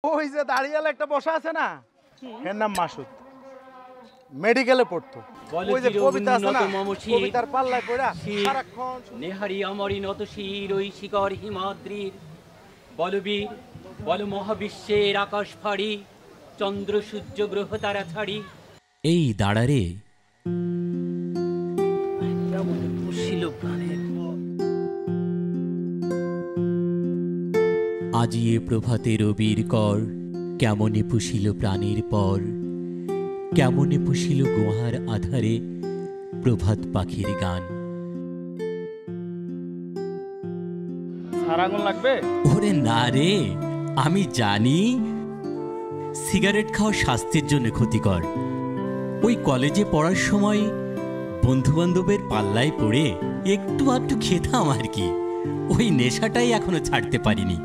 ওই যে দাঁড়িয়ালে একটা বসা আছে না, এর নাম মাসুদ, মেডিকেলে পড়তো। ওই যে কবিতা আছে না, কবিতার পাল্লায় পড়া সারাক্ষণ নেহারি আমারি নত শির ওই শিকর হিমাদ্রির বলবীর বল মহাবিশ্বের আকাশ ফাড়ি চন্দ্র সূর্য গ্রহ তারা ছাড়ি। এই দাঁড়ারে পুষিল প্রাণের আজি এ প্রভাতে রবির কর কেমনে পুষিল প্রাণীর পর কেমনে পুষিল গুহার আধারে প্রভাত পাখির গান। আগুন লাগবে? ওরে না রে, আমি জানি সিগারেট খাওয়া স্বাস্থ্যের জন্য ক্ষতিকর। ওই কলেজে পড়ার সময় বন্ধু বান্ধবের পাল্লায় পড়ে একটু আধটু খেতাম আর কি। ওই নেশাটাই এখনো ছাড়তে পারিনি।